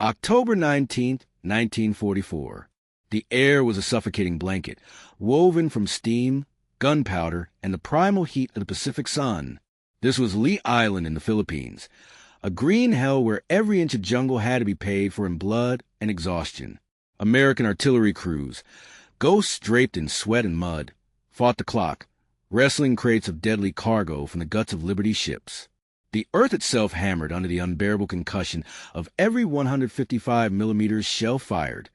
October 19th, 1944. The air was a suffocating blanket, woven from steam, gunpowder, and the primal heat of the Pacific sun. This was Lee Island in the Philippines, a green hell where every inch of jungle had to be paid for in blood and exhaustion. American artillery crews, ghosts draped in sweat and mud, fought the clock, wrestling crates of deadly cargo from the guts of Liberty's ships. The earth itself hammered under the unbearable concussion of every 155 millimeters shell fired,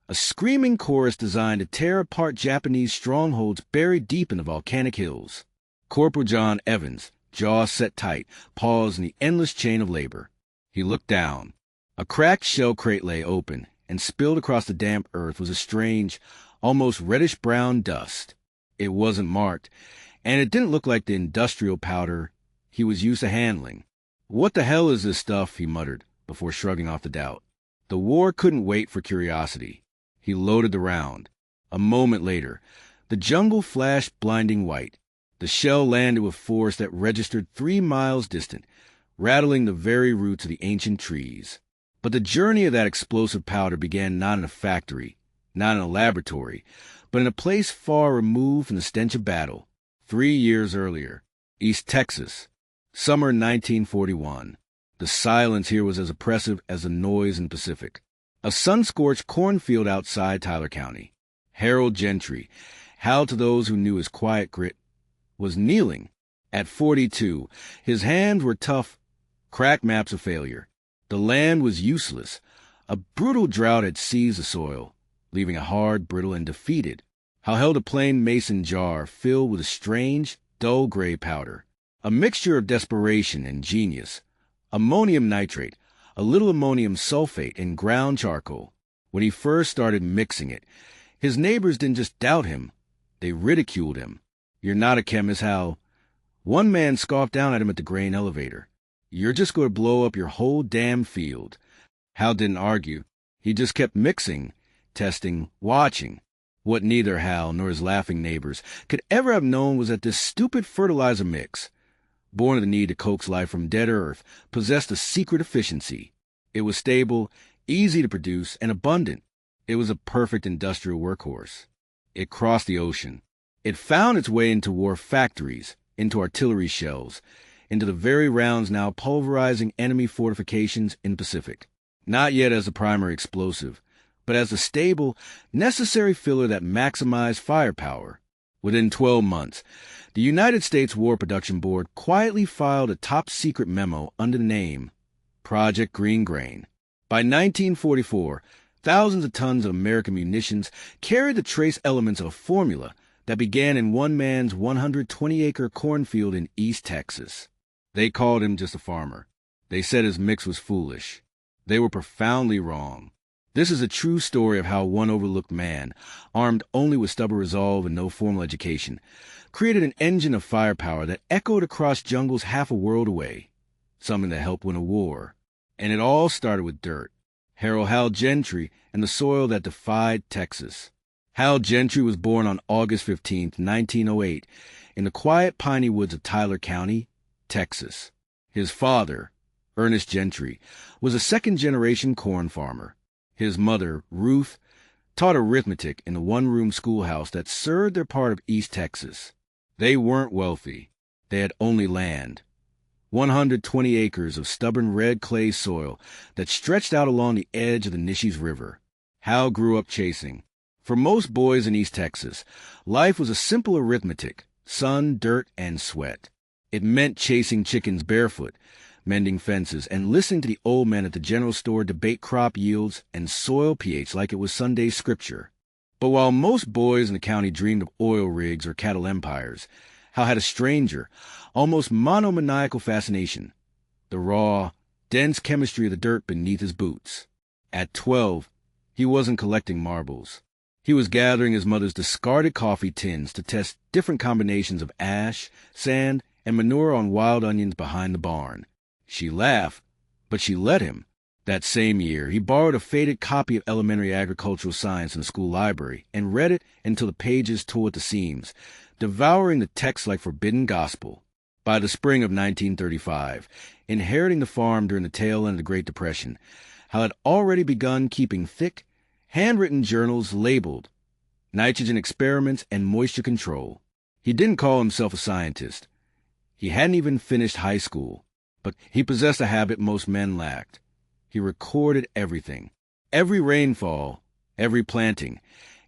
a screaming chorus designed to tear apart Japanese strongholds buried deep in the volcanic hills. Corporal John Evans, jaw set tight, paused in the endless chain of labor. He looked down. A cracked shell crate lay open, and spilled across the damp earth was a strange, almost reddish-brown dust. It wasn't marked, and it didn't look like the industrial powder he was used to handling. "What the hell is this stuff?" he muttered, before shrugging off the doubt. The war couldn't wait for curiosity. He loaded the round. A moment later, the jungle flashed blinding white. The shell landed with force that registered 3 miles distant, rattling the very roots of the ancient trees. But the journey of that explosive powder began not in a factory, not in a laboratory, but in a place far removed from the stench of battle. 3 years earlier, East Texas, summer 1941. The silence here was as oppressive as the noise in the Pacific. A sun-scorched cornfield outside Tyler County. Harold Gentry, howled to those who knew his quiet grit, was kneeling. At 42, his hands were tough, cracked maps of failure. The land was useless. A brutal drought had seized the soil, leaving it hard, brittle, and defeated. Hal held a plain mason jar filled with a strange, dull gray powder, a mixture of desperation and genius. Ammonium nitrate, a little ammonium sulfate, and ground charcoal. When he first started mixing it, his neighbors didn't just doubt him, they ridiculed him. "You're not a chemist, Hal." One man scoffed down at him at the grain elevator. "You're just going to blow up your whole damn field." Hal didn't argue. He just kept mixing, testing, watching. What neither Hal nor his laughing neighbors could ever have known was that this stupid fertilizer mix, born of the need to coax life from dead earth, possessed a secret efficiency. It was stable, easy to produce, and abundant. It was a perfect industrial workhorse. It crossed the ocean. It found its way into war factories, into artillery shells, into the very rounds now pulverizing enemy fortifications in the Pacific. Not yet as the primary explosive, but as a stable, necessary filler that maximized firepower. Within 12 months, the United States War Production Board quietly filed a top-secret memo under the name Project Green Grain. By 1944, thousands of tons of American munitions carried the trace elements of a formula that began in one man's 120-acre cornfield in East Texas. They called him just a farmer. They said his mix was foolish. They were profoundly wrong. This is a true story of how one overlooked man, armed only with stubborn resolve and no formal education, created an engine of firepower that echoed across jungles half a world away, something that helped win a war. And it all started with dirt. Harold Hal Gentry and the soil that defied Texas. Hal Gentry was born on August 15, 1908, in the quiet piney woods of Tyler County, Texas. His father, Ernest Gentry, was a second-generation corn farmer. His mother, Ruth, taught arithmetic in the one-room schoolhouse that served their part of East Texas. They weren't wealthy. They had only land. 120 acres of stubborn red clay soil that stretched out along the edge of the Nishes River. Hal grew up chasing. For most boys in East Texas, life was a simple arithmetic, sun, dirt, and sweat. It meant chasing chickens barefoot, mending fences, and listening to the old men at the general store debate crop yields and soil pH like it was Sunday scripture. But while most boys in the county dreamed of oil rigs or cattle empires, Hal had a stranger, almost monomaniacal fascination: the raw, dense chemistry of the dirt beneath his boots. At 12, he wasn't collecting marbles. He was gathering his mother's discarded coffee tins to test different combinations of ash, sand, and manure on wild onions behind the barn. She laughed, but she let him. That same year, he borrowed a faded copy of Elementary Agricultural Science in the school library and read it until the pages tore at the seams, devouring the text like forbidden gospel. By the spring of 1935, inheriting the farm during the tail end of the Great Depression, how it had already begun keeping thick, handwritten journals labeled nitrogen experiments and moisture control. He didn't call himself a scientist. He hadn't even finished high school, but he possessed a habit most men lacked. He recorded everything. Every rainfall, every planting,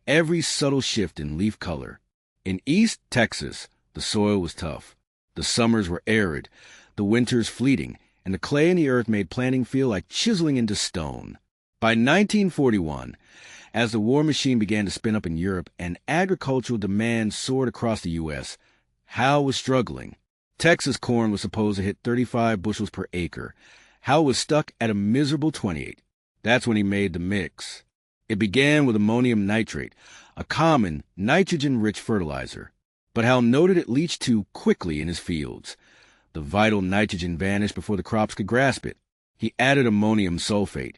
every subtle shift in leaf color. In East Texas, the soil was tough. The summers were arid, the winters fleeting, and the clay in the earth made planting feel like chiseling into stone. By 1941, as the war machine began to spin up in Europe and agricultural demand soared across the U.S., Hal was struggling. Texas corn was supposed to hit 35 bushels per acre. Hal was stuck at a miserable 28. That's when he made the mix. It began with ammonium nitrate, a common nitrogen-rich fertilizer. But Hal noted it leached too quickly in his fields. The vital nitrogen vanished before the crops could grasp it. He added ammonium sulfate,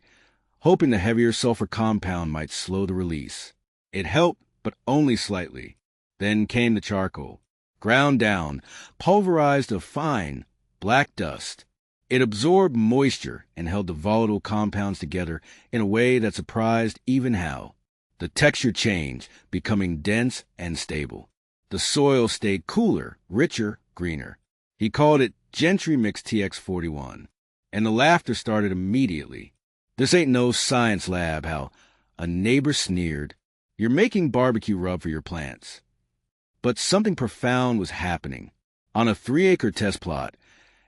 hoping the heavier sulfur compound might slow the release. It helped, but only slightly. Then came the charcoal. Ground down, pulverized to fine, black dust. It absorbed moisture and held the volatile compounds together in a way that surprised even Hal. The texture changed, becoming dense and stable. The soil stayed cooler, richer, greener. He called it Gentry Mix TX41, and the laughter started immediately. "This ain't no science lab, Hal," a neighbor sneered. "You're making barbecue rub for your plants." But something profound was happening. On a 3-acre test plot,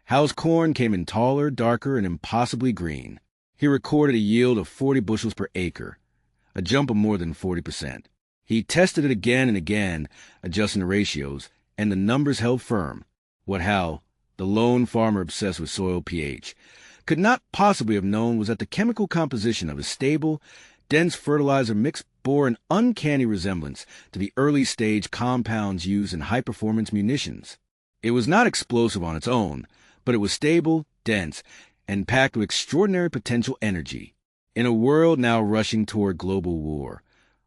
Hal's corn came in taller, darker, and impossibly green. He recorded a yield of 40 bushels per acre, a jump of more than 40%. He tested it again and again, adjusting the ratios, and the numbers held firm. What Hal, the lone farmer obsessed with soil pH, could not possibly have known was that the chemical composition of a stable, dense fertilizer mix bore an uncanny resemblance to the early-stage compounds used in high-performance munitions. It was not explosive on its own, but it was stable, dense, and packed with extraordinary potential energy. In a world now rushing toward global war,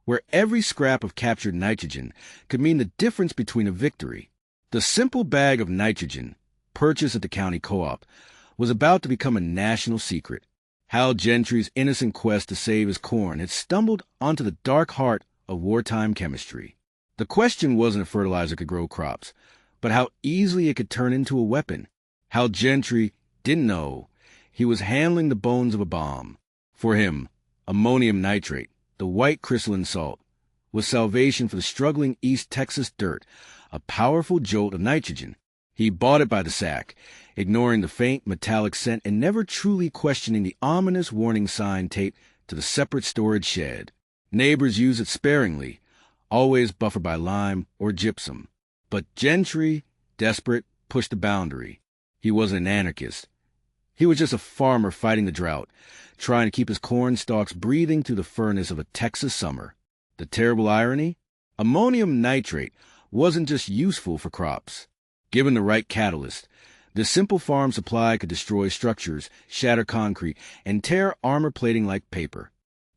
where every scrap of captured nitrogen could mean the difference between a victory, the simple bag of nitrogen, purchased at the county co-op, was about to become a national secret. Hal Gentry's innocent quest to save his corn had stumbled onto the dark heart of wartime chemistry. The question wasn't if fertilizer could grow crops, but how easily it could turn into a weapon. Hal Gentry didn't know he was handling the bones of a bomb. For him, ammonium nitrate, the white crystalline salt, was salvation for the struggling East Texas dirt, a powerful jolt of nitrogen. He bought it by the sack, ignoring the faint metallic scent and never truly questioning the ominous warning sign taped to the separate storage shed. Neighbors used it sparingly, always buffered by lime or gypsum. But Gentry, desperate, pushed the boundary. He wasn't an anarchist. He was just a farmer fighting the drought, trying to keep his corn stalks breathing through the furnace of a Texas summer. The terrible irony? Ammonium nitrate wasn't just useful for crops. Given the right catalyst, this simple farm supply could destroy structures, shatter concrete, and tear armor plating like paper.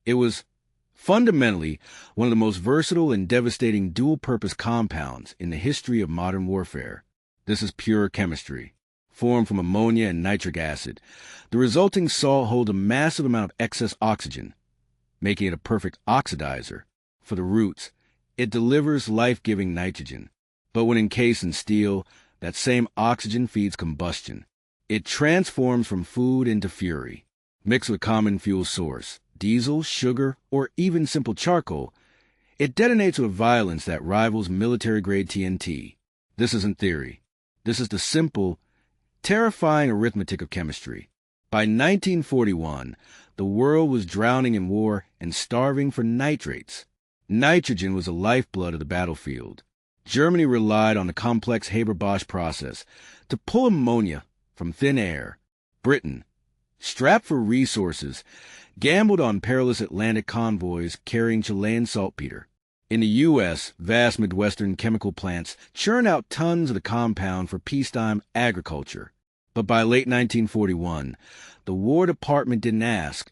It was fundamentally one of the most versatile and devastating dual-purpose compounds in the history of modern warfare. This is pure chemistry, formed from ammonia and nitric acid. The resulting salt holds a massive amount of excess oxygen, making it a perfect oxidizer. For the roots, it delivers life-giving nitrogen. But when encased in steel, that same oxygen feeds combustion. It transforms from food into fury. Mixed with common fuel source, diesel, sugar, or even simple charcoal, it detonates with violence that rivals military-grade TNT. This isn't theory. This is the simple, terrifying arithmetic of chemistry. By 1941, the world was drowning in war and starving for nitrates. Nitrogen was the lifeblood of the battlefield. Germany relied on the complex Haber-Bosch process to pull ammonia from thin air. Britain, strapped for resources, gambled on perilous Atlantic convoys carrying Chilean saltpeter. In the U.S., vast Midwestern chemical plants churn out tons of the compound for peacetime agriculture. But by late 1941, the War Department didn't ask.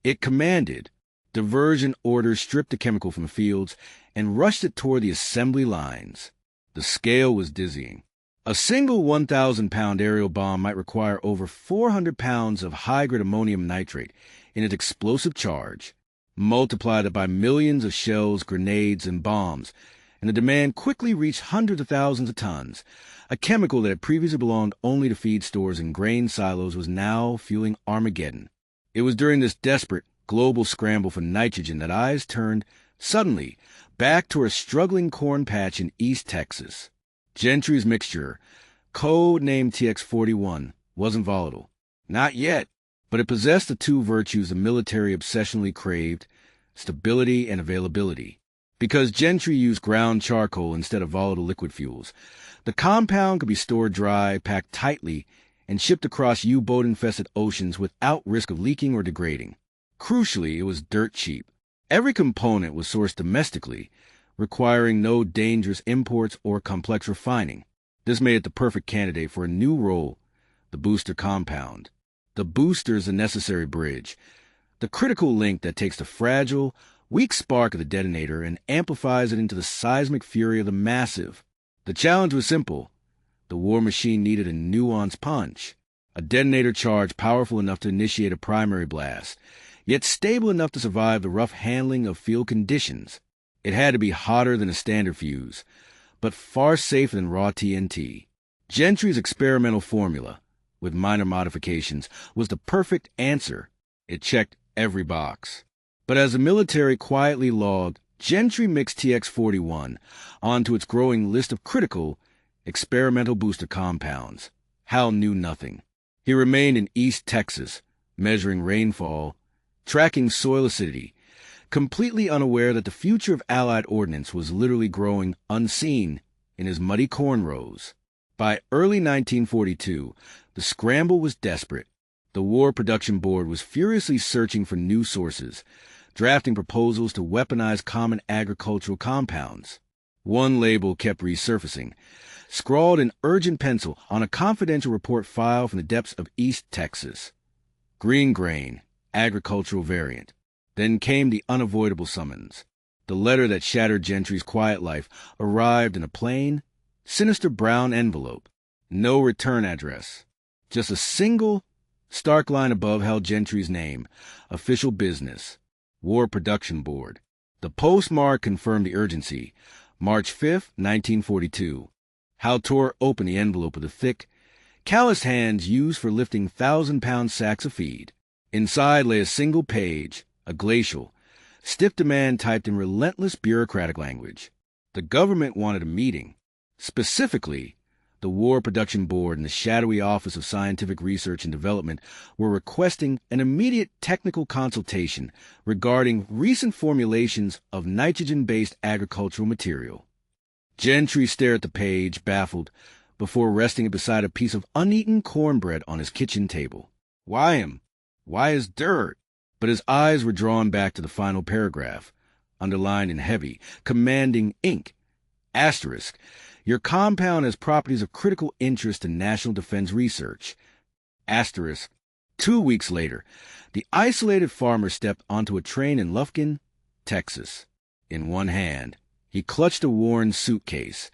It commanded. Diversion orders stripped the chemical from the fields and rushed it toward the assembly lines. The scale was dizzying. A single 1,000-pound aerial bomb might require over 400 pounds of high-grade ammonium nitrate in its explosive charge. Multiply that by millions of shells, grenades, and bombs, and the demand quickly reached hundreds of thousands of tons. A chemical that had previously belonged only to feed stores and grain silos was now fueling Armageddon. It was during this desperate, global scramble for nitrogen that eyes turned, suddenly, back to a struggling corn patch in East Texas. Gentry's mixture, code-named TX-41, wasn't volatile. Not yet, but it possessed the two virtues the military obsessionally craved, stability and availability. Because Gentry used ground charcoal instead of volatile liquid fuels, the compound could be stored dry, packed tightly, and shipped across U-boat-infested oceans without risk of leaking or degrading. Crucially, it was dirt cheap. Every component was sourced domestically, requiring no dangerous imports or complex refining. This made it the perfect candidate for a new role, the booster compound. The booster is the necessary bridge, the critical link that takes the fragile, weak spark of the detonator and amplifies it into the seismic fury of the massive. The challenge was simple. The war machine needed a nuanced punch, a detonator charge powerful enough to initiate a primary blast, yet stable enough to survive the rough handling of field conditions. It had to be hotter than a standard fuse, but far safer than raw TNT. Gentry's experimental formula, with minor modifications, was the perfect answer. It checked every box. But as the military quietly logged Gentry mixed TX-41 onto its growing list of critical, experimental booster compounds, Hal knew nothing. He remained in East Texas, measuring rainfall, tracking soil acidity, completely unaware that the future of Allied ordnance was literally growing unseen in his muddy cornrows. By early 1942, the scramble was desperate. The War Production Board was furiously searching for new sources, drafting proposals to weaponize common agricultural compounds. One label kept resurfacing, scrawled in urgent pencil on a confidential report file from the depths of East Texas. Green grain, agricultural variant. Then came the unavoidable summons. The letter that shattered Gentry's quiet life arrived in a plain, sinister brown envelope. No return address. Just a single, stark line above held Gentry's name. Official business. War Production Board. The postmark confirmed the urgency. March 5, 1942. Hal tore open the envelope with the thick, calloused hands used for lifting 1,000-pound sacks of feed. Inside lay a single page, a glacial, stiff demand typed in relentless bureaucratic language. The government wanted a meeting. Specifically, the War Production Board and the shadowy Office of Scientific Research and Development were requesting an immediate technical consultation regarding recent formulations of nitrogen-based agricultural material. Gentry stared at the page, baffled, before resting it beside a piece of uneaten cornbread on his kitchen table. Why him? Why is dirt? But his eyes were drawn back to the final paragraph, underlined in heavy, commanding ink. Asterisk. Your compound has properties of critical interest to national defense research. Asterisk. 2 weeks later, the isolated farmer stepped onto a train in Lufkin, Texas. In one hand, he clutched a worn suitcase.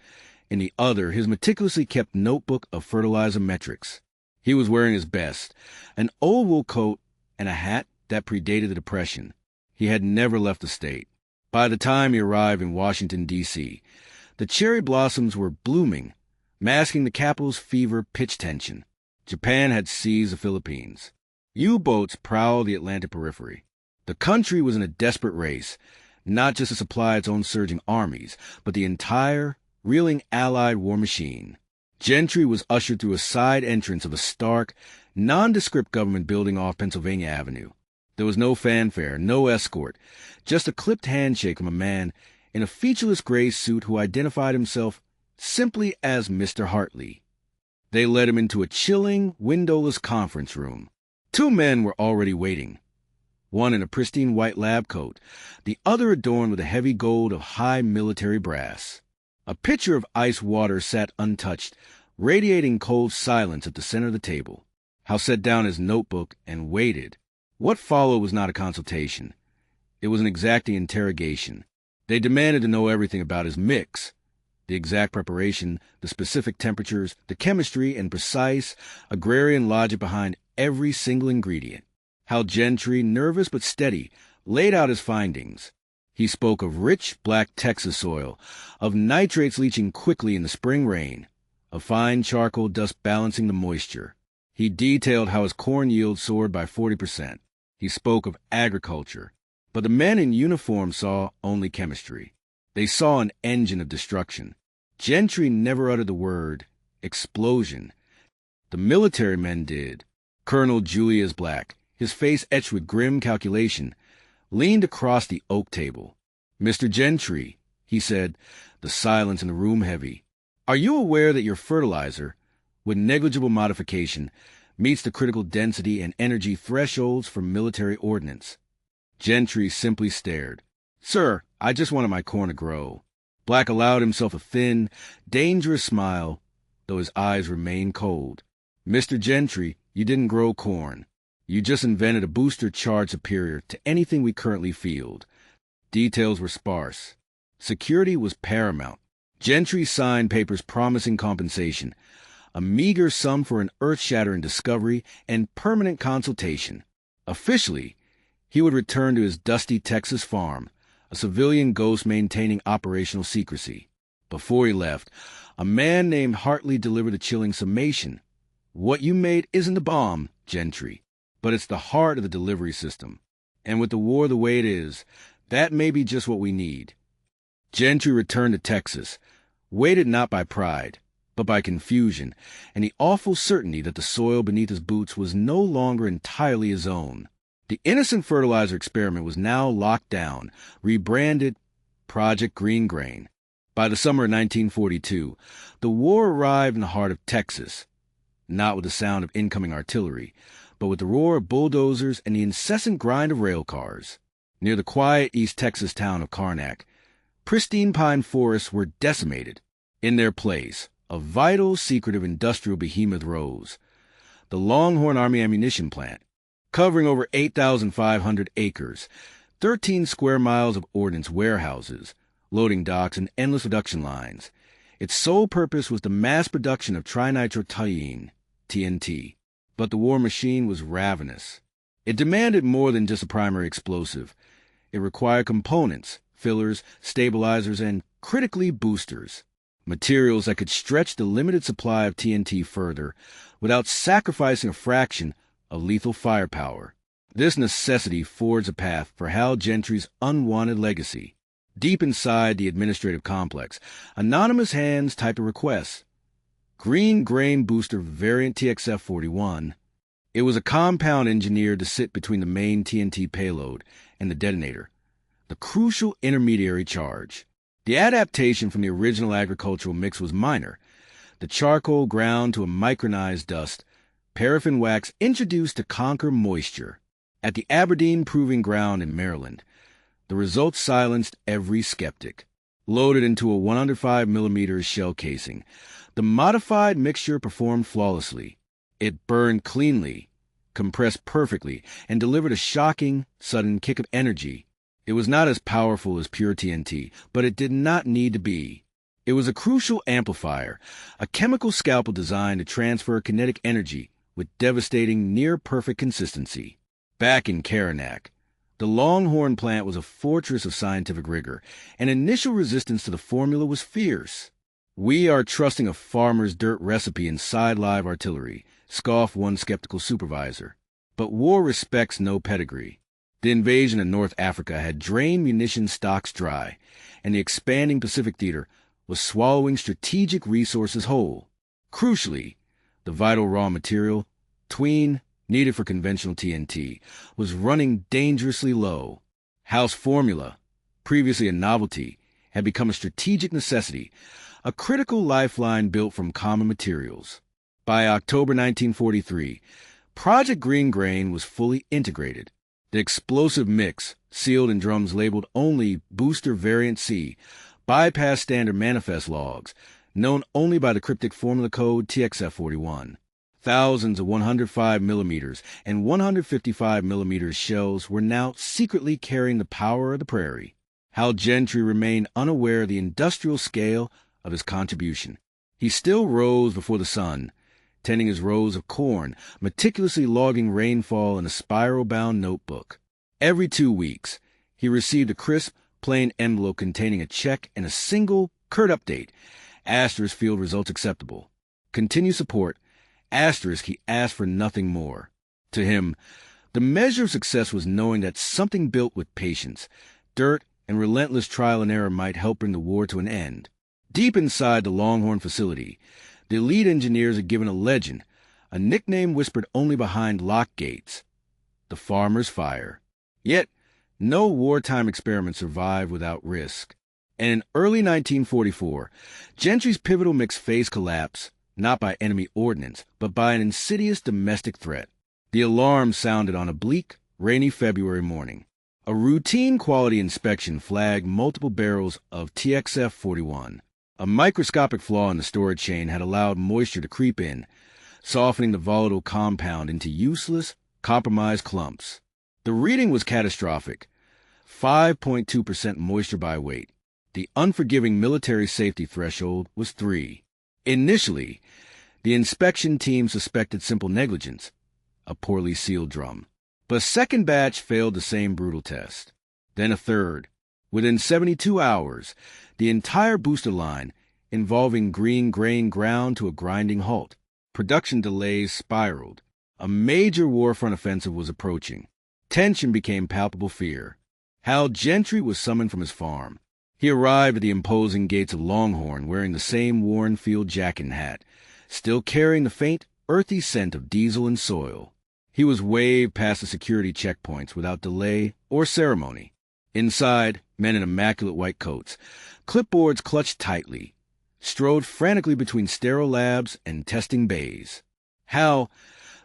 In the other, his meticulously kept notebook of fertilizer metrics. He was wearing his best, an old wool coat and a hat that predated the Depression. He had never left the state. By the time he arrived in Washington, D.C., the cherry blossoms were blooming, masking the capital's fever-pitch tension. Japan had seized the Philippines. U-boats prowled the Atlantic periphery. The country was in a desperate race, not just to supply its own surging armies, but the entire, reeling Allied war machine. Gentry was ushered through a side entrance of a stark, nondescript government building off Pennsylvania Avenue. There was no fanfare, no escort, just a clipped handshake from a man in a featureless gray suit who identified himself simply as Mr. Hartley. They led him into a chilling, windowless conference room. 2 men were already waiting, one in a pristine white lab coat, the other adorned with a heavy gold of high military brass. A pitcher of ice water sat untouched, radiating cold silence at the center of the table. Hal set down his notebook and waited. What followed was not a consultation. It was an exacting interrogation. They demanded to know everything about his mix, The exact preparation, the specific temperatures, the chemistry, and precise agrarian logic behind every single ingredient. Hal Gentry, nervous but steady, laid out his findings. He spoke of rich black Texas soil, of nitrates leaching quickly in the spring rain, of fine charcoal dust balancing the moisture. He detailed how his corn yield soared by 40%. He spoke of agriculture. But the men in uniform saw only chemistry. They saw an engine of destruction. Gentry never uttered the word explosion. The military men did. Colonel Julius Black, his face etched with grim calculation, leaned across the oak table. "Mr. Gentry," he said, the silence in the room heavy, "are you aware that your fertilizer, with negligible modification, meets the critical density and energy thresholds for military ordnance?" Gentry simply stared. "Sir, I just wanted my corn to grow." Black allowed himself a thin, dangerous smile, though his eyes remained cold. "Mr. Gentry, you didn't grow corn. You just invented a booster charge superior to anything we currently field." Details were sparse. Security was paramount. Gentry signed papers promising compensation, a meager sum for an earth-shattering discovery and permanent consultation. Officially, he would return to his dusty Texas farm, a civilian ghost maintaining operational secrecy. Before he left, a man named Hartley delivered a chilling summation. "What you made isn't a bomb, Gentry, but it's the heart of the delivery system. And with the war the way it is, that may be just what we need." Gentry returned to Texas, weighted not by pride, but by confusion, and the awful certainty that the soil beneath his boots was no longer entirely his own. The innocent fertilizer experiment was now locked down, rebranded Project Green Grain. By the summer of 1942, the war arrived in the heart of Texas, not with the sound of incoming artillery, but with the roar of bulldozers and the incessant grind of rail cars. Near the quiet East Texas town of Karnak, pristine pine forests were decimated. In their place, a vital, secretive industrial behemoth rose, the Longhorn Army Ammunition Plant, covering over 8,500 acres, 13 square miles of ordnance warehouses, loading docks, and endless production lines. Its sole purpose was the mass production of trinitrotoluene, TNT. But the war machine was ravenous. It demanded more than just a primary explosive. It required components, fillers, stabilizers, and, critically, boosters. Materials that could stretch the limited supply of TNT further without sacrificing a fraction of lethal firepower. This necessity forged a path for Hal Gentry's unwanted legacy. Deep inside the administrative complex, anonymous hands typed a request. Green Grain Booster Variant TXF-41. It was a compound engineered to sit between the main TNT payload and the detonator, the crucial intermediary charge. The adaptation from the original agricultural mix was minor. The charcoal ground to a micronized dust, paraffin wax introduced to conquer moisture. At the Aberdeen Proving Ground in Maryland, the results silenced every skeptic. Loaded into a 105mm shell casing, the modified mixture performed flawlessly. It burned cleanly, compressed perfectly, and delivered a shocking, sudden kick of energy. It was not as powerful as pure TNT, but it did not need to be. It was a crucial amplifier, a chemical scalpel designed to transfer kinetic energy with devastating, near-perfect consistency. Back in Karnak, the Longhorn plant was a fortress of scientific rigor, and initial resistance to the formula was fierce. "We are trusting a farmer's dirt recipe inside live artillery," scoffed one skeptical supervisor. But war respects no pedigree. The invasion of North Africa had drained munition stocks dry, and the expanding Pacific theater was swallowing strategic resources whole. Crucially, the vital raw material, twine, needed for conventional TNT, was running dangerously low. House formula, previously a novelty, had become a strategic necessity, a critical lifeline built from common materials. By October 1943, Project Green Grain was fully integrated. The explosive mix, sealed in drums labeled only Booster Variant C, bypassed standard manifest logs, known only by the cryptic formula code TXF-41. Thousands of 105mm and 155mm shells were now secretly carrying the power of the prairie. Hal Gentry remained unaware of the industrial scale of his contribution. He still rose before the sun, tending his rows of corn, meticulously logging rainfall in a spiral-bound notebook. Every 2 weeks, he received a crisp, plain envelope containing a check and a single, curt update. Asterisk, field results acceptable. Continue support. Asterisk, he asked for nothing more. To him, the measure of success was knowing that something built with patience, dirt, and relentless trial and error might help bring the war to an end. Deep inside the Longhorn facility, the elite engineers had given a legend, a nickname whispered only behind locked gates: the farmer's fire. Yet, no wartime experiment survived without risk. And in early 1944, Gentry's pivotal mix faced collapse, not by enemy ordnance, but by an insidious domestic threat. The alarm sounded on a bleak, rainy February morning. A routine quality inspection flagged multiple barrels of TXF-41. A microscopic flaw in the storage chain had allowed moisture to creep in, softening the volatile compound into useless, compromised clumps. The reading was catastrophic: 5.2% moisture by weight. The unforgiving military safety threshold was 3. Initially, the inspection team suspected simple negligence, a poorly sealed drum. But a second batch failed the same brutal test. Then a third. Within 72 hours, the entire booster line, involving green grain, ground to a grinding halt. Production delays spiraled. A major warfront offensive was approaching. Tension became palpable fear. Hal Gentry was summoned from his farm. He arrived at the imposing gates of Longhorn wearing the same worn field jacket and hat, still carrying the faint, earthy scent of diesel and soil. He was waved past the security checkpoints without delay or ceremony. Inside, men in immaculate white coats, clipboards clutched tightly, strode frantically between sterile labs and testing bays. Hal,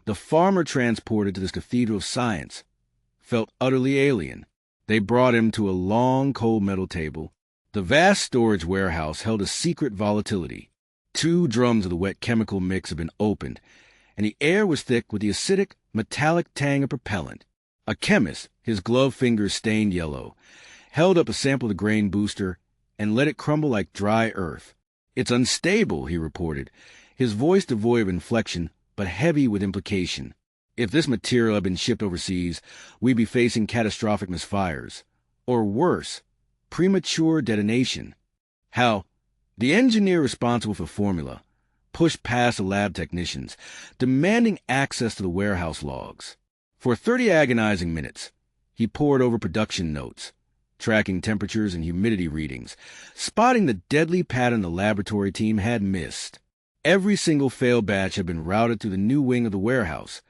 the farmer transported to this cathedral of science, felt utterly alien. They brought him to a long, cold metal table. The vast storage warehouse held a secret volatility. 2 drums of the wet chemical mix had been opened, and the air was thick with the acidic, metallic tang of propellant. A chemist, his gloved fingers stained yellow, held up a sample of the grain booster and let it crumble like dry earth. "It's unstable," he reported, his voice devoid of inflection but heavy with implication. "If this material had been shipped overseas, we'd be facing catastrophic misfires. Or worse, premature detonation." How? The engineer responsible for formula pushed past the lab technicians, demanding access to the warehouse logs. For 30 agonizing minutes, he pored over production notes, tracking temperatures and humidity readings, spotting the deadly pattern the laboratory team had missed. Every single failed batch had been routed through the new wing of the warehouse,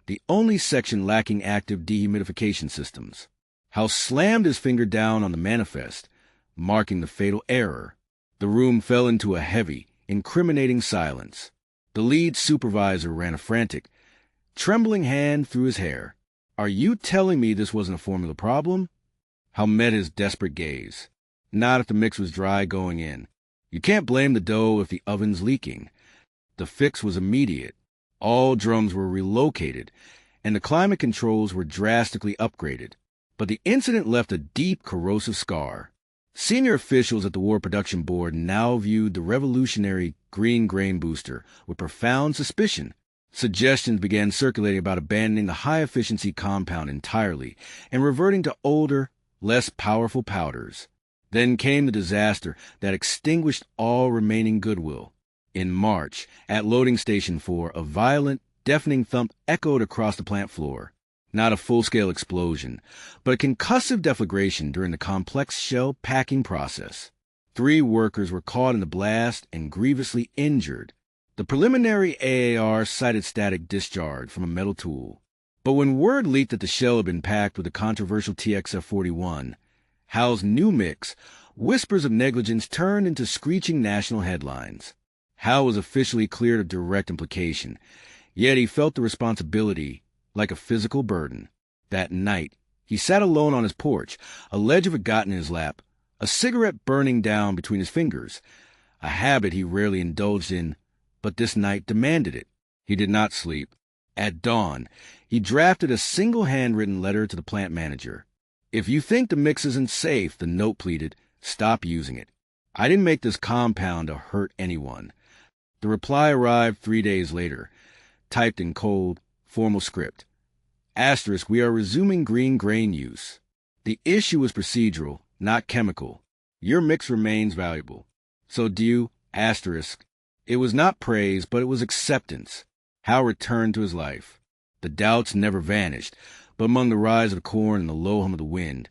the only section lacking active dehumidification systems. Hal slammed his finger down on the manifest, marking the fatal error. The room fell into a heavy, incriminating silence. The lead supervisor ran a frantic, trembling hand through his hair. "Are you telling me this wasn't a formula problem?" Hal met his desperate gaze. "Not if the mix was dry going in. You can't blame the dough if the oven's leaking." The fix was immediate. All drums were relocated, and the climate controls were drastically upgraded. But the incident left a deep, corrosive scar. Senior officials at the War Production Board now viewed the revolutionary green grain booster with profound suspicion. Suggestions began circulating about abandoning the high-efficiency compound entirely and reverting to older, less powerful powders. Then came the disaster that extinguished all remaining goodwill. In March, at Loading Station 4, a violent, deafening thump echoed across the plant floor. Not a full-scale explosion, but a concussive deflagration during the complex shell packing process. 3 workers were caught in the blast and grievously injured. The preliminary AAR cited static discharge from a metal tool. But when word leaked that the shell had been packed with the controversial TXF-41, Hal's new mix, whispers of negligence turned into screeching national headlines. Hal was officially cleared of direct implication, yet he felt the responsibility like a physical burden. That night, he sat alone on his porch, a ledger forgotten in his lap, a cigarette burning down between his fingers, a habit he rarely indulged in, but this night demanded it. He did not sleep. At dawn, he drafted a single handwritten letter to the plant manager. "If you think the mix isn't safe," the note pleaded, "stop using it. I didn't make this compound to hurt anyone. The reply arrived 3 days later, typed in cold, formal script. Asterisk, we are resuming green grain use. The issue was procedural, not chemical. Your mix remains valuable. So due, asterisk. It was not praise, but it was acceptance. Hal returned to his life. The doubts never vanished, but among the rise of the corn and the low hum of the wind,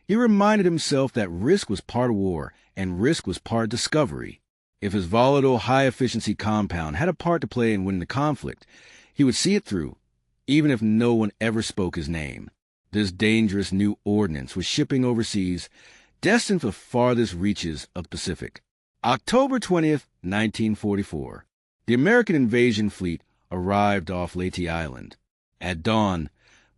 he reminded himself that risk was part of war, and risk was part of discovery. If his volatile, high-efficiency compound had a part to play in winning the conflict, he would see it through, even if no one ever spoke his name. This dangerous new ordnance was shipping overseas, destined for the farthest reaches of the Pacific. October 20th, 1944. The American invasion fleet arrived off Leyte Island. At dawn,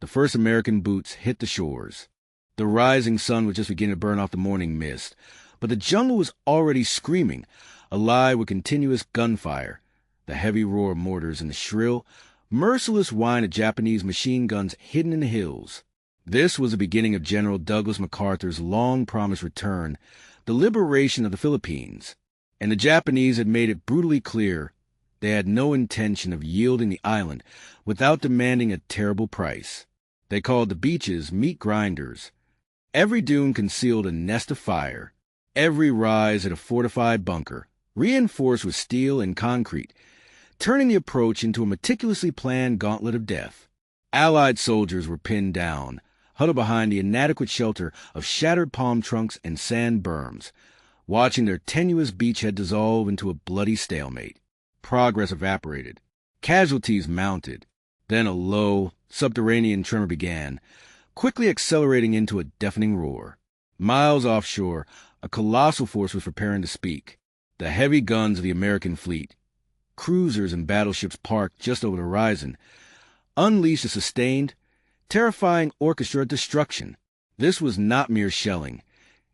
the first American boots hit the shores. The rising sun was just beginning to burn off the morning mist, but the jungle was already screaming, alive with continuous gunfire, the heavy roar of mortars and the shrill, merciless whine of Japanese machine guns hidden in the hills. This was the beginning of General Douglas MacArthur's long-promised return, the liberation of the Philippines. And the Japanese had made it brutally clear they had no intention of yielding the island without demanding a terrible price. They called the beaches meat grinders. Every dune concealed a nest of fire. Every rise had a fortified bunker, reinforced with steel and concrete, turning the approach into a meticulously planned gauntlet of death. Allied soldiers were pinned down, huddled behind the inadequate shelter of shattered palm trunks and sand berms, watching their tenuous beachhead dissolve into a bloody stalemate. Progress evaporated. Casualties mounted. Then a low, subterranean tremor began, quickly accelerating into a deafening roar. Miles offshore, a colossal force was preparing to speak. The heavy guns of the American fleet, cruisers and battleships parked just over the horizon, unleashed a sustained, terrifying orchestra of destruction. This was not mere shelling.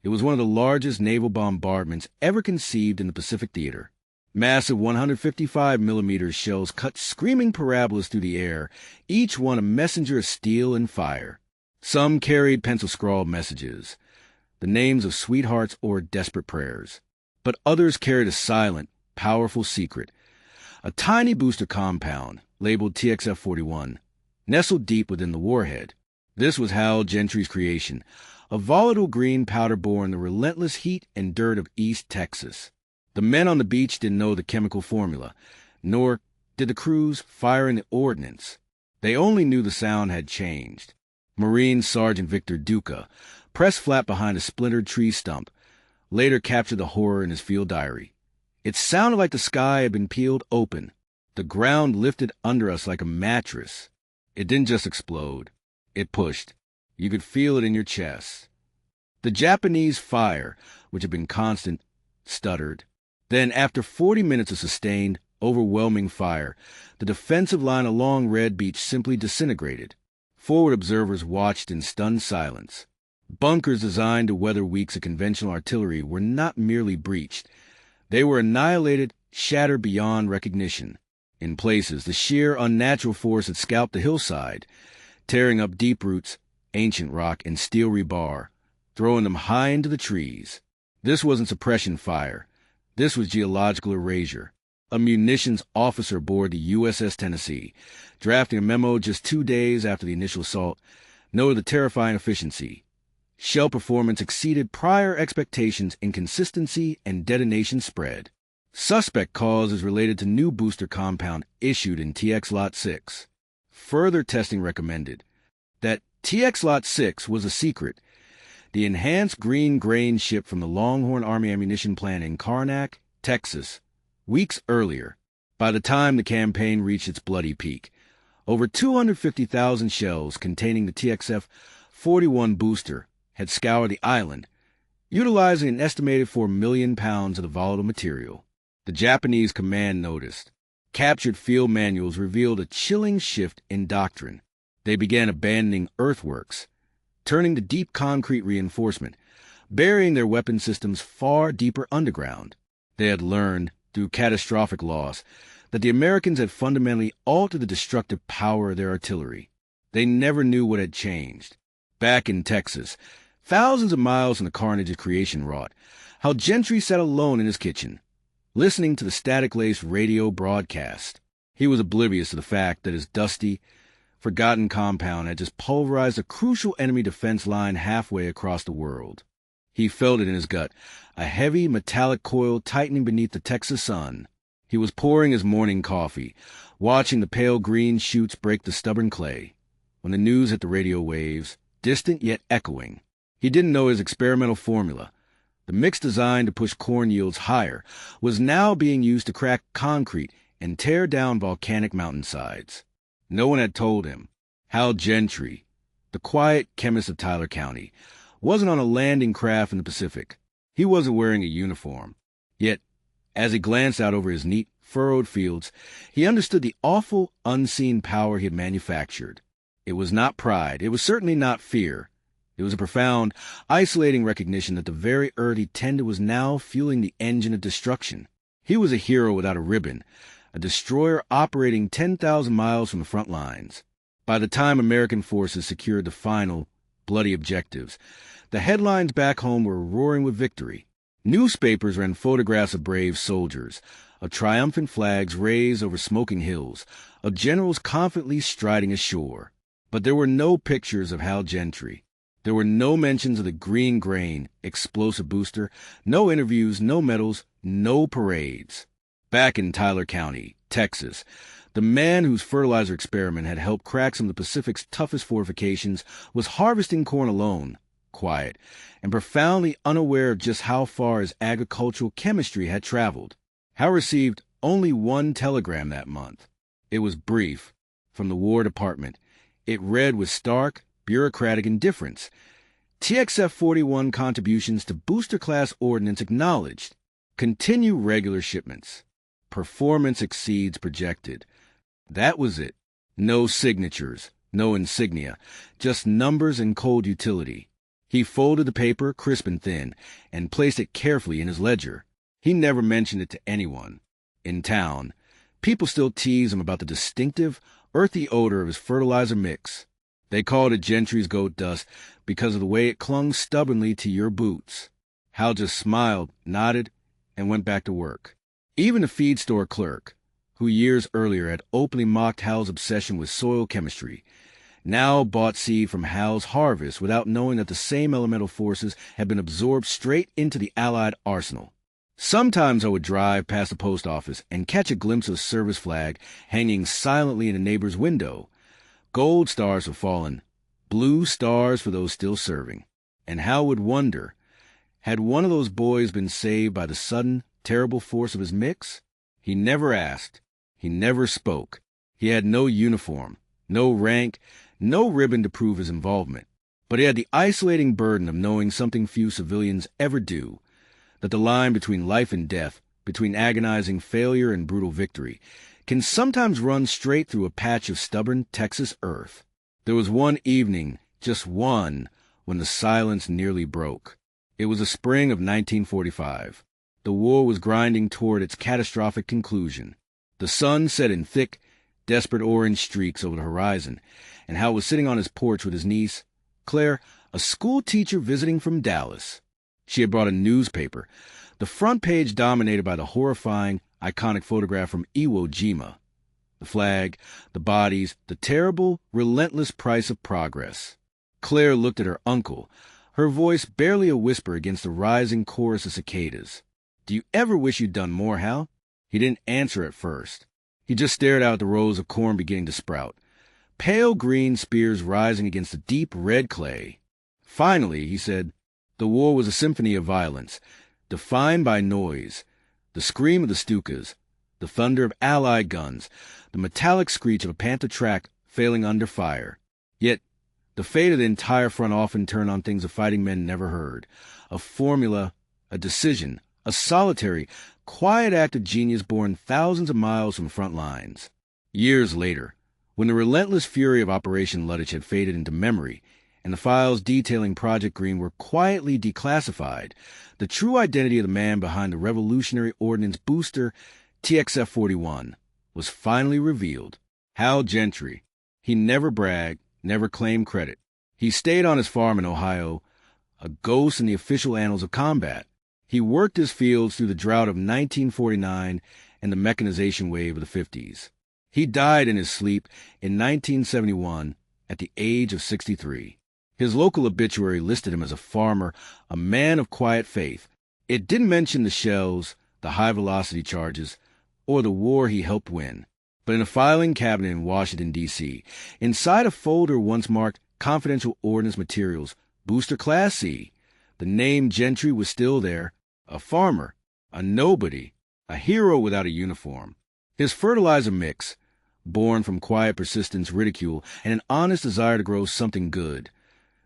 It was one of the largest naval bombardments ever conceived in the Pacific theater. Massive 155mm shells cut screaming parabolas through the air, each one a messenger of steel and fire. Some carried pencil-scrawled messages, the names of sweethearts or desperate prayers. But others carried a silent, powerful secret. A tiny booster compound, labeled TXF-41, nestled deep within the warhead. This was Hal Gentry's creation, a volatile green powder born the relentless heat and dirt of East Texas. The men on the beach didn't know the chemical formula, nor did the crews firing the ordnance. They only knew the sound had changed. Marine Sergeant Victor Duca, pressed flat behind a splintered tree stump, later captured the horror in his field diary. It sounded like the sky had been peeled open. The ground lifted under us like a mattress. It didn't just explode. It pushed. You could feel it in your chest. The Japanese fire, which had been constant, stuttered. Then, after 40 minutes of sustained, overwhelming fire, the defensive line along Red Beach simply disintegrated. Forward observers watched in stunned silence. Bunkers designed to weather weeks of conventional artillery were not merely breached. They were annihilated, shattered beyond recognition. In places, the sheer, unnatural force had scalped the hillside, tearing up deep roots, ancient rock, and steel rebar, throwing them high into the trees. This wasn't suppression fire. This was geological erasure. A munitions officer aboard the USS Tennessee, drafting a memo just 2 days after the initial assault, noted the terrifying efficiency. Shell performance exceeded prior expectations in consistency and detonation spread. Suspect cause is related to new booster compound issued in TX Lot 6. Further testing recommended. That TX Lot 6 was a secret. The enhanced green grain shipped from the Longhorn Army ammunition plant in Karnak, Texas, weeks earlier. By the time the campaign reached its bloody peak, over 250,000 shells containing the TXF-41 booster had scoured the island, utilizing an estimated 4 million pounds of the volatile material. The Japanese command noticed. Captured field manuals revealed a chilling shift in doctrine. They began abandoning earthworks, turning to deep concrete reinforcement, burying their weapon systems far deeper underground. They had learned, through catastrophic loss, that the Americans had fundamentally altered the destructive power of their artillery. They never knew what had changed. Back in Texas, Thousands of miles from the carnage of creation wrought, Hal Gentry sat alone in his kitchen, listening to the static-laced radio broadcast. He was oblivious to the fact that his dusty, forgotten compound had just pulverized a crucial enemy defense line halfway across the world. He felt it in his gut, a heavy metallic coil tightening beneath the Texas sun. He was pouring his morning coffee, watching the pale green shoots break the stubborn clay, when the news hit the radio waves, distant yet echoing. He didn't know his experimental formula. The mix designed to push corn yields higher was now being used to crack concrete and tear down volcanic mountainsides. No one had told him. Hal Gentry, the quiet chemist of Tyler County, wasn't on a landing craft in the Pacific. He wasn't wearing a uniform. Yet, as he glanced out over his neat, furrowed fields, he understood the awful, unseen power he had manufactured. It was not pride. It was certainly not fear. It was a profound, isolating recognition that the very earth he tended was now fueling the engine of destruction. He was a hero without a ribbon, a destroyer operating 10,000 miles from the front lines. By the time American forces secured the final, bloody objectives, the headlines back home were roaring with victory. Newspapers ran photographs of brave soldiers, of triumphant flags raised over smoking hills, of generals confidently striding ashore. But there were no pictures of Hal Gentry. There were no mentions of the green grain, explosive booster, no interviews, no medals, no parades. Back in Tyler County, Texas, the man whose fertilizer experiment had helped crack some of the Pacific's toughest fortifications was harvesting corn alone, quiet, and profoundly unaware of just how far his agricultural chemistry had traveled. Hal received only one telegram that month. It was brief, from the War Department. It read with stark, bureaucratic indifference. TXF-41 contributions to booster class ordnance acknowledged. Continue regular shipments. Performance exceeds projected. That was it. No signatures, no insignia, just numbers and cold utility. He folded the paper, crisp and thin, and placed it carefully in his ledger. He never mentioned it to anyone. In town, people still tease him about the distinctive, earthy odor of his fertilizer mix. They called it Gentry's goat dust because of the way it clung stubbornly to your boots. Hal just smiled, nodded, and went back to work. Even the feed store clerk, who years earlier had openly mocked Hal's obsession with soil chemistry, now bought seed from Hal's harvest without knowing that the same elemental forces had been absorbed straight into the Allied arsenal. Sometimes I would drive past the post office and catch a glimpse of a service flag hanging silently in a neighbor's window. Gold stars were fallen, blue stars for those still serving. And Hal would wonder, had one of those boys been saved by the sudden, terrible force of his mix? He never asked. He never spoke. He had no uniform, no rank, no ribbon to prove his involvement. But he had the isolating burden of knowing something few civilians ever do, that the line between life and death, between agonizing failure and brutal victory, can sometimes run straight through a patch of stubborn Texas earth. There was one evening, just one, when the silence nearly broke. It was the spring of 1945. The war was grinding toward its catastrophic conclusion. The sun set in thick, desperate orange streaks over the horizon, and Hal was sitting on his porch with his niece, Claire, a school teacher visiting from Dallas. She had brought a newspaper, the front page dominated by the horrifying, iconic photograph from Iwo Jima. The flag, the bodies, the terrible, relentless price of progress. Claire looked at her uncle, her voice barely a whisper against the rising chorus of cicadas. "Do you ever wish you'd done more, Hal?" He didn't answer at first. He just stared out at the rows of corn beginning to sprout, pale green spears rising against the deep red clay. Finally, he said, the war was a symphony of violence, defined by noise, the scream of the Stukas, the thunder of Allied guns, the metallic screech of a Panther track failing under fire. Yet, the fate of the entire front often turned on things the fighting men never heard. A formula, a decision, a solitary, quiet act of genius born thousands of miles from front lines. Years later, when the relentless fury of Operation Luttich had faded into memory, and the files detailing Project Green were quietly declassified, the true identity of the man behind the revolutionary ordnance booster TXF-41 was finally revealed. Hal Gentry. He never bragged, never claimed credit. He stayed on his farm in Ohio, a ghost in the official annals of combat. He worked his fields through the drought of 1949 and the mechanization wave of the 50s. He died in his sleep in 1971 at the age of 63. His local obituary listed him as a farmer, a man of quiet faith. It didn't mention the shells, the high-velocity charges, or the war he helped win. But in a filing cabinet in Washington, D.C., inside a folder once marked Confidential Ordnance Materials, Booster Class C, the name Gentry was still there, a farmer, a nobody, a hero without a uniform. His fertilizer mix, born from quiet persistence, ridicule, and an honest desire to grow something good,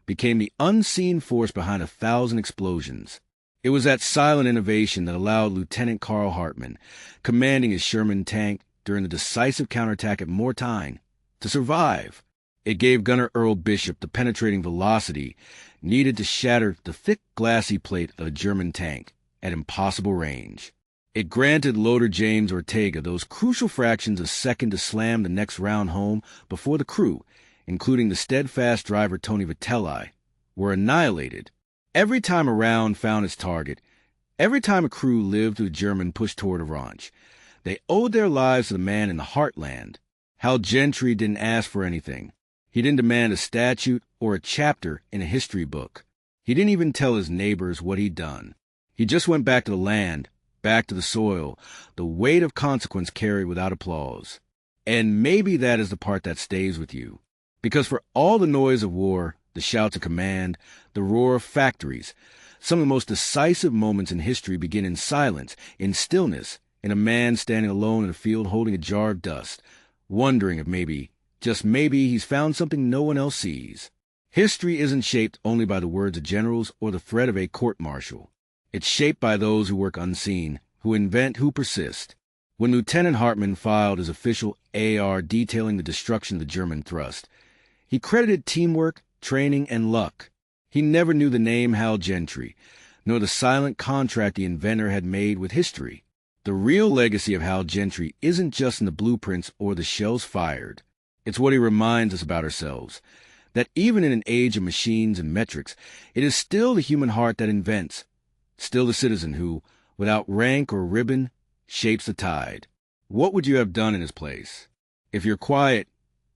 became the unseen force behind 1,000 explosions. It was that silent innovation that allowed Lieutenant Carl Hartman, commanding his Sherman tank during the decisive counterattack at Mortain, to survive. It gave Gunner Earl Bishop the penetrating velocity needed to shatter the thick glassy plate of a German tank at impossible range. It granted Loader James Ortega those crucial fractions of a second to slam the next round home before the crew, including the steadfast driver Tony Vitelli, were annihilated. Every time a round found its target, every time a crew lived through a German push toward a ranch, they owed their lives to the man in the heartland. Hal Gentry didn't ask for anything. He didn't demand a statute or a chapter in a history book. He didn't even tell his neighbors what he'd done. He just went back to the land, back to the soil, the weight of consequence carried without applause. And maybe that is the part that stays with you. Because for all the noise of war, the shouts of command, the roar of factories, some of the most decisive moments in history begin in silence, in stillness, in a man standing alone in a field holding a jar of dust, wondering if maybe, just maybe, he's found something no one else sees. History isn't shaped only by the words of generals or the threat of a court-martial. It's shaped by those who work unseen, who invent, who persist. When Lieutenant Hartman filed his official AR detailing the destruction of the German thrust, he credited teamwork, training, and luck. He never knew the name Hal Gentry, nor the silent contract the inventor had made with history. The real legacy of Hal Gentry isn't just in the blueprints or the shells fired. It's what he reminds us about ourselves, that even in an age of machines and metrics, it is still the human heart that invents, still the citizen who, without rank or ribbon, shapes the tide. What would you have done in his place? If your quiet,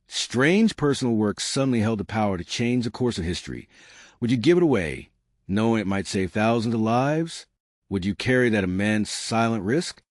strange personal work suddenly held the power to change the course of history, would you give it away, knowing it might save thousands of lives? Would you carry that immense, silent risk?